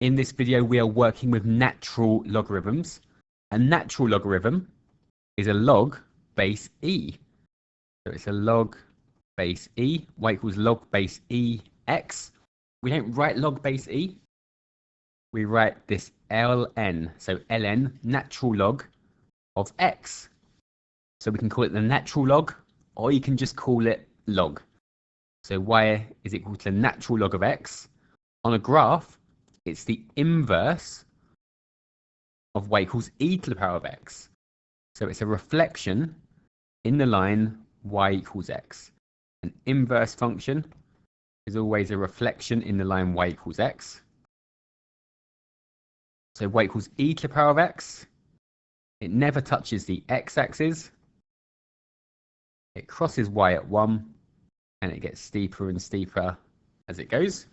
In this video, we are working with natural logarithms. A natural logarithm is a log base e. So it's a log base e. Y equals log base e x. We don't write log base e. We write this ln. So ln, natural log of x. So we can call it the natural log, or you can just call it log. So y is equal to the natural log of x. On a graph, it's the inverse of y equals e to the power of x. So it's a reflection in the line y equals x. An inverse function is always a reflection in the line y equals x. So y equals e to the power of x. It never touches the x-axis. It crosses y at 1, and it gets steeper and steeper as it goes.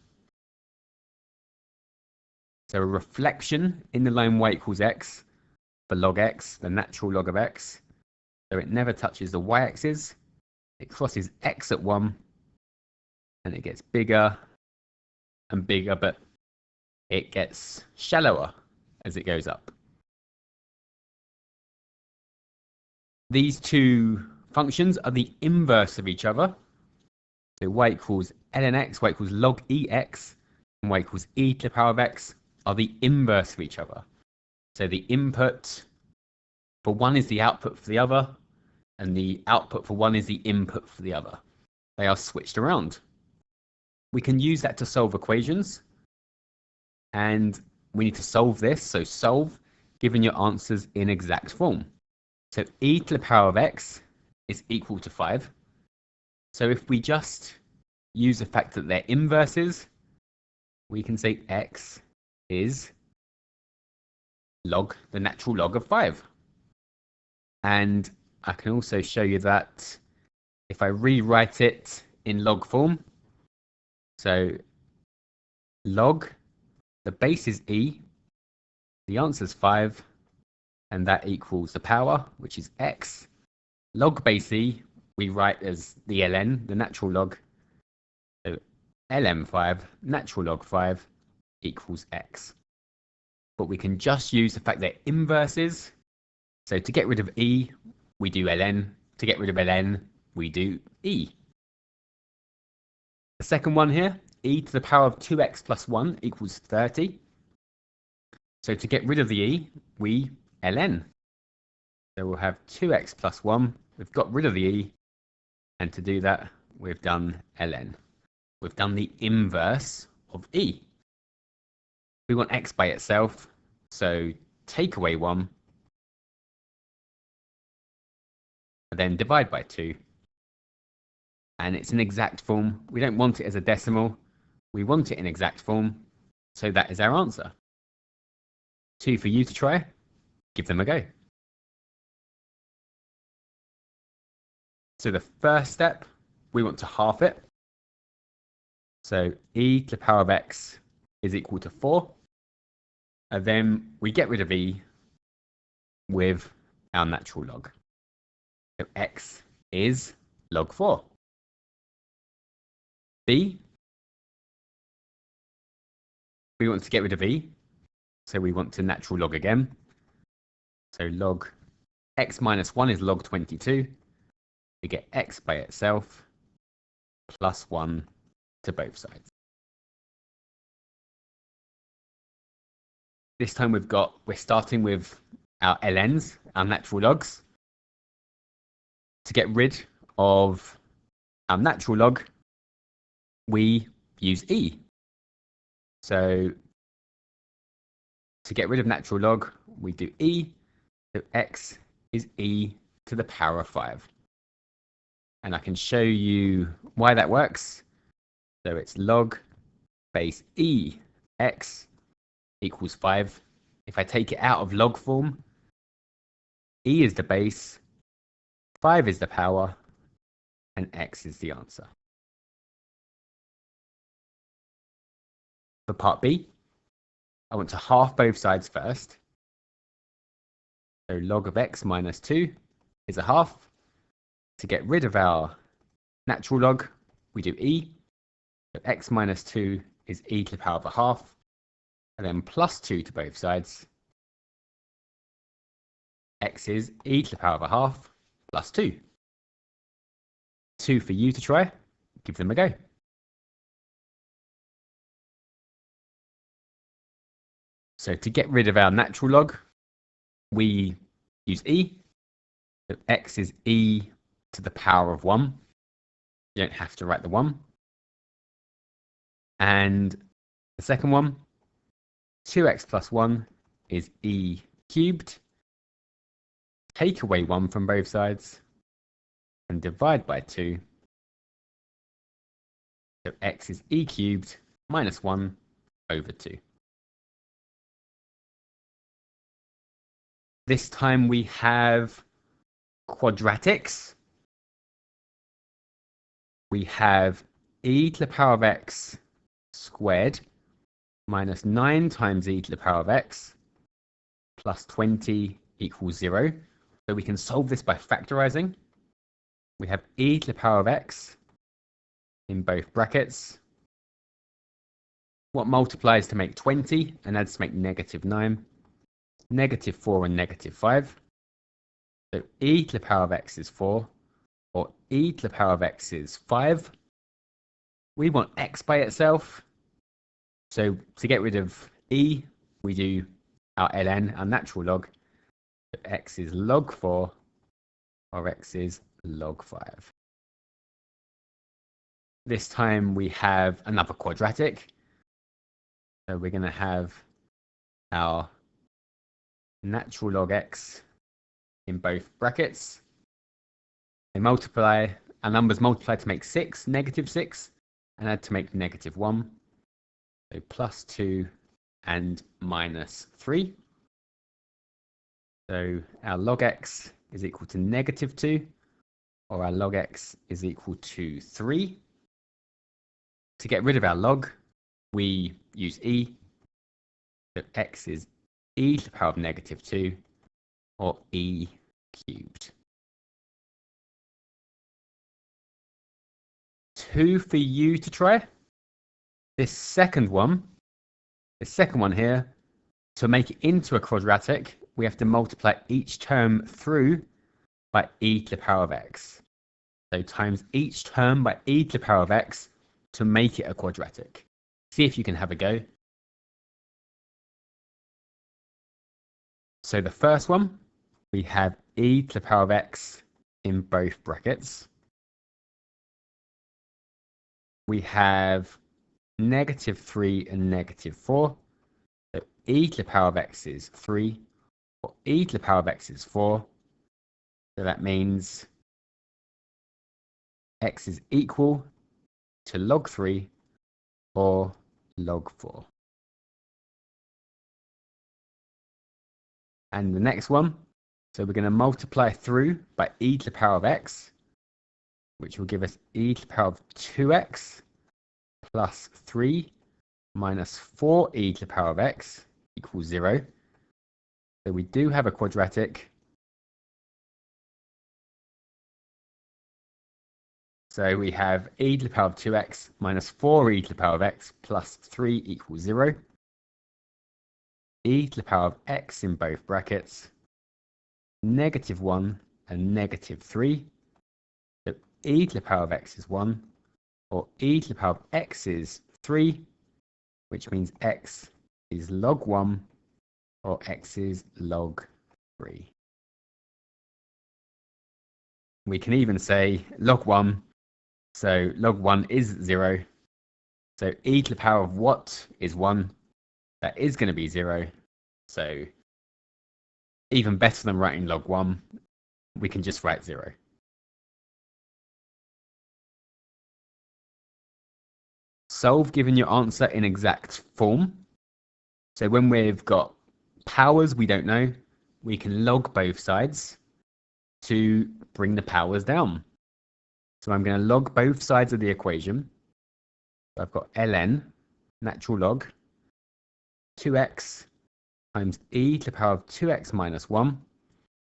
So a reflection in the line y equals x for log x, the natural log of x. So it never touches the y-axis. It crosses x at 1, and it gets bigger and bigger, but it gets shallower as it goes up. These two functions are the inverse of each other. So y equals ln x, y equals log ex, and y equals e to the power of x are the inverse of each other. So the input for one is the output for the other, and the output for one is the input for the other. They are switched around. We can use that to solve equations, and we need to solve this. So solve, given your answers in exact form. So e to the power of x is equal to 5. So if we just use the fact that they're inverses, we can say x is log, the natural log of 5. And I can also show you that if I rewrite it in log form, so log, the base is e, the answer is 5, and that equals the power, which is x. Log base e, we write as the ln, the natural log. So ln5, natural log 5, equals x. But we can just use the fact they're inverses. So to get rid of e, we do ln. To get rid of ln, we do e. The second one here, e to the power of 2x plus 1 equals 30. So to get rid of the e, we ln. So we'll have 2x plus 1. We've got rid of the e. And to do that, we've done ln. We've done the inverse of e. We want x by itself. So take away 1. And then divide by 2. And it's an exact form. We don't want it as a decimal. We want it in exact form. So that is our answer. 2 for you to try. Give them a go. So the first step, we want to half it. So e to the power of x is equal to 4. And then we get rid of e with our natural log. So x is log 4. b, we want to get rid of e. So we want to natural log again. So log x minus 1 is log 22. We get x by itself plus 1 to both sides. This time we're starting with our ln's, our natural logs. To get rid of our natural log, we use e. So to get rid of natural log, we do e. So x is e to the power of 5. And I can show you why that works. So it's log base e x equals 5. If I take it out of log form, e is the base, 5 is the power, and x is the answer. For part B, I want to half both sides first. So log of x minus 2 is a half. To get rid of our natural log, we do e. So x minus 2 is e to the power of a half. and then plus 2 to both sides. X is e to the power of a half plus 2. 2 for you to try. Give them a go. So to get rid of our natural log, we use e. So x is e to the power of 1. You don't have to write the 1. And the second one, 2x plus 1 is e cubed. Take away 1 from both sides and divide by 2. So x is e cubed minus 1 over 2. This time we have quadratics. We have e to the power of x squared minus 9 times e to the power of x plus 20 equals 0. So we can solve this by factorizing. We have e to the power of x in both brackets. What multiplies to make 20 and adds to make negative 9? Negative 4 and negative 5. So e to the power of x is 4, or e to the power of x is 5. We want x by itself. So to get rid of e, we do our ln, our natural log. So x is log 4, or x is log 5. This time we have another quadratic. So we're going to have our natural log x in both brackets. They multiply, our numbers multiply to make 6, negative 6, and add to make negative 1. So plus 2 and minus 3. So our log x is equal to negative 2, or our log x is equal to 3. To get rid of our log, we use e. So x is e to the power of negative 2, or e cubed. 2 for you to try. This second one here, to make it into a quadratic, we have to multiply each term through by e to the power of x. So times each term by e to the power of x to make it a quadratic. See if you can have a go. So the first one, we have e to the power of x in both brackets. We have negative 3 and negative 4. So e to the power of x is 3, or e to the power of x is 4. So that means x is equal to log 3 or log 4. And the next one, so we're going to multiply through by e to the power of x, which will give us e to the power of 2x plus 3 minus 4e to the power of x equals 0. So we do have a quadratic. So we have e to the power of 2x minus 4e to the power of x plus 3 equals 0. E to the power of x in both brackets, negative 1 and negative 3. So e to the power of x is 1, or e to the power of x is 3, which means x is log 1, or x is log 3. We can even say log 1, so log 1 is 0. So e to the power of what is 1? That is going to be 0. So even better than writing log 1, we can just write 0. Solve given your answer in exact form. So when we've got powers we don't know, we can log both sides to bring the powers down. So I'm going to log both sides of the equation. So I've got ln, natural log, 2x times e to the power of 2x minus 1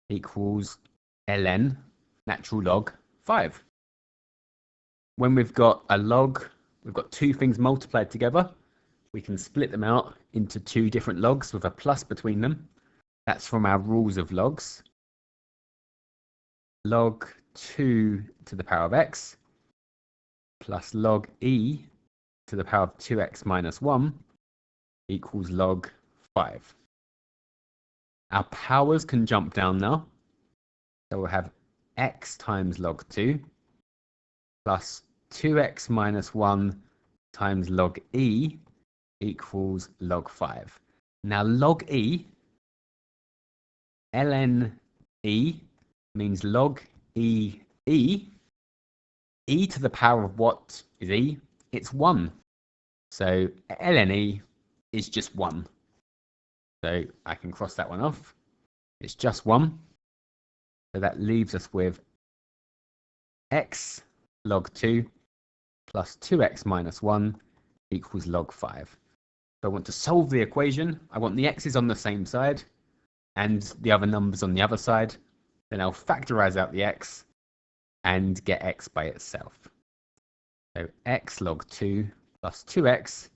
equals ln, natural log, 5. When we've got a log, we've got two things multiplied together, we can split them out into two different logs with a plus between them. That's from our rules of logs. Log 2 to the power of x plus log e to the power of 2x minus 1 equals log 5. Our powers can jump down now. So we'll have x times log 2 plus 2x minus 1 times log e equals log 5. Now log e, ln e, means log e. E to the power of what is e? It's 1. So ln e is just 1. So I can cross that one off. It's just 1. So that leaves us with x log 2 plus 2x minus 1 equals log 5. If I want to solve the equation, I want the x's on the same side and the other numbers on the other side. Then I'll factorize out the x and get x by itself. So x log 2 plus 2x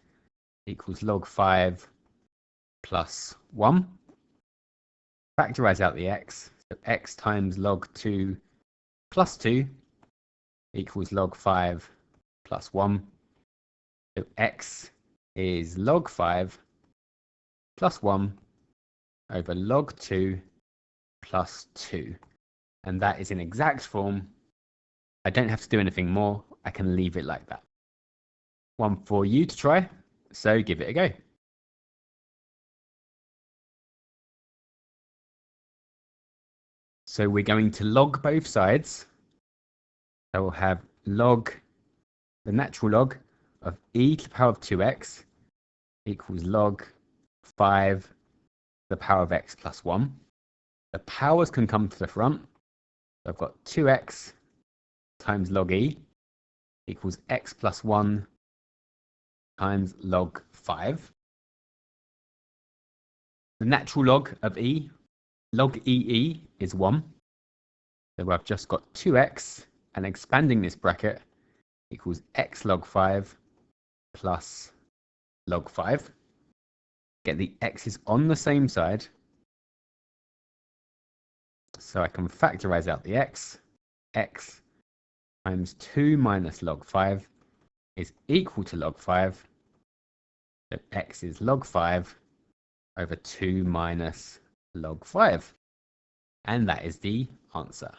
equals log 5 plus 1. Factorize out the x. So x times log 2 plus 2 equals log 5 plus 1. So x is log 5 plus 1 over log 2 plus 2. And that is in exact form. I don't have to do anything more. I can leave it like that. One for you to try. So give it a go. So we're going to log both sides. I will have log, the natural log of e to the power of 2x equals log 5 to the power of x plus 1. The powers can come to the front. So I've got 2x times log e equals x plus 1 times log 5. The natural log of e, log ee, is 1. So I've just got 2x, and expanding this bracket equals x log 5 plus log 5. Get the x's on the same side. So I can factorize out the x. X times 2 minus log 5 is equal to log 5. So x is log 5 over 2 minus log 5. And that is the answer.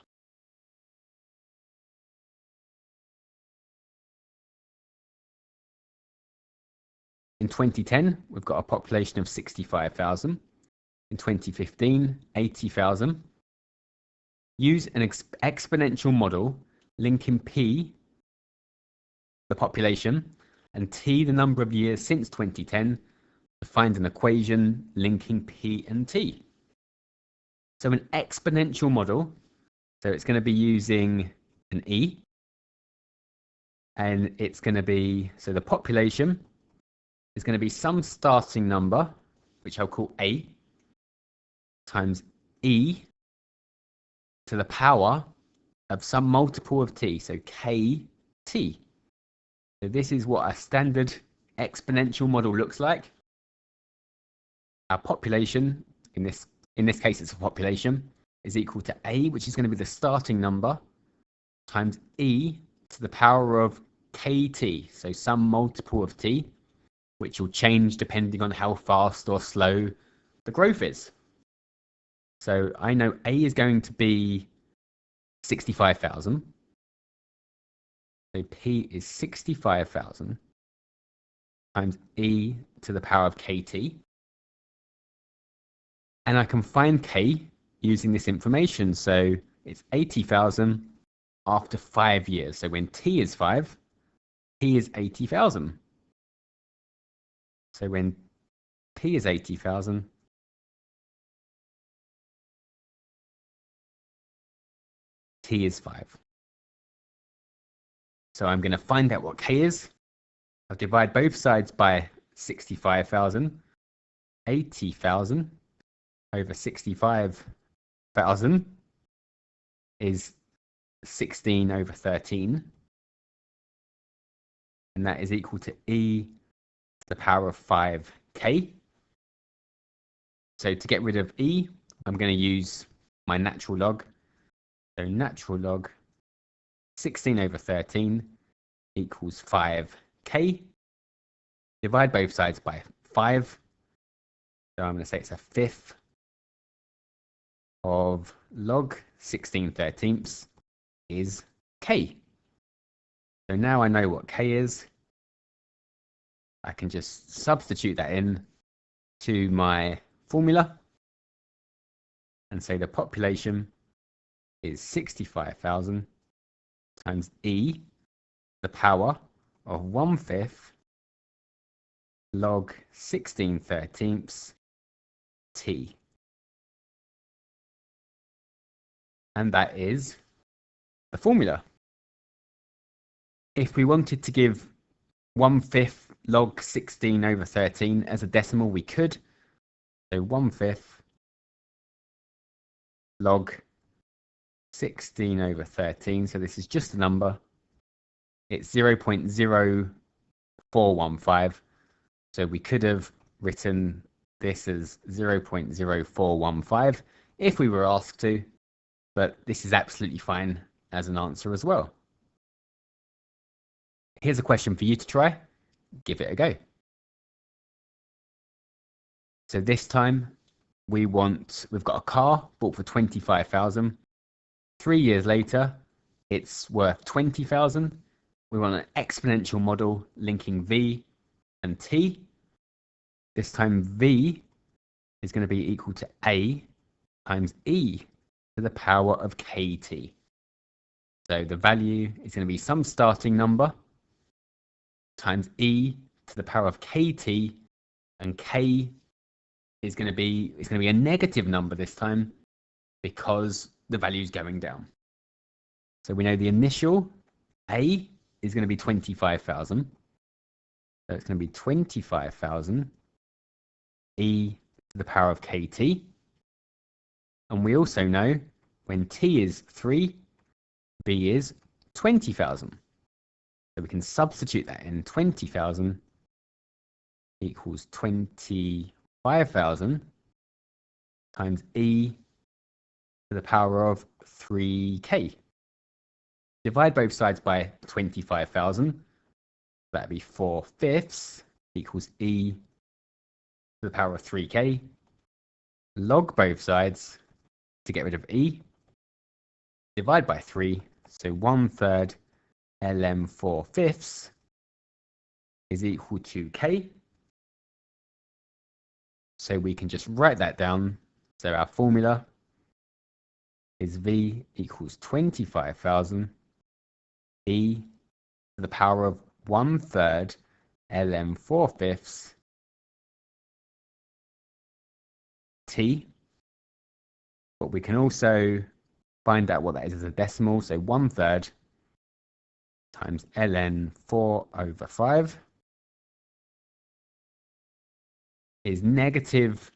In 2010, we've got a population of 65,000. In 2015, 80,000. Use an exponential model linking P, the population, and T, the number of years since 2010, to find an equation linking P and T. So an exponential model, so it's going to be using an E, and it's going to be, so the population is going to be some starting number, which I'll call A, times E to the power of some multiple of T, so KT. So this is what a standard exponential model looks like. Our population, in this case it's a population, is equal to A, which is going to be the starting number, times E to the power of KT, so some multiple of T, which will change depending on how fast or slow the growth is. So I know A is going to be 65,000. So P is 65,000 times E to the power of KT. And I can find K using this information. So it's 80,000 after 5 years. So when T is 5, P is 80,000. So when P is 80,000, T is 5. So I'm going to find out what K is. I'll divide both sides by 65,000. 80,000 over 65,000 is 16 over 13. And that is equal to E to the power of 5K. So to get rid of e, I'm going to use my natural log. So natural log 16 over 13 equals 5k. Divide both sides by 5. So I'm going to say it's a fifth of log 16/13 is k. So now I know what k is. I can just substitute that in to my formula and say the population is 65,000 times e, the power of 1/5 log 16/13 t. And that is the formula. If we wanted to give 1/5 log 16 over 13 as a decimal, we could. So 1/5 log 16 over 13. So this is just a number. It's 0.0415. So we could have written this as 0.0415 if we were asked to, but this is absolutely fine as an answer as well. Here's a question for you to try. Give it a go. So this time we've got a car bought for 25,000. 3 years later, it's worth 20,000. We want an exponential model linking v and t. This time v is going to be equal to a times e to the power of kt. So the value is going to be some starting number times e to the power of kt, and k is going to be a negative number this time because the value is going down. So we know the initial a is going to be 25,000. So it's going to be 25,000 e to the power of kt. And we also know when t is 3, b is 20,000. So we can substitute that in. 20,000 equals 25,000 times e to the power of 3k. Divide both sides by 25,000. That'd be 4/5 equals e to the power of 3k. Log both sides to get rid of e. Divide by 3. So 1/3 ln 4/5 is equal to k. So we can just write that down. So our formula is v equals 25,000 e to the power of 1/3 ln 4/5 t. But we can also find out what that is as a decimal. So 1/3 times ln 4/5 is negative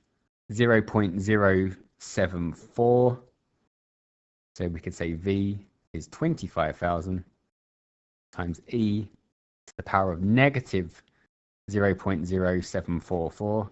0.074. So we could say v is 25,000 times e to the power of negative 0.0744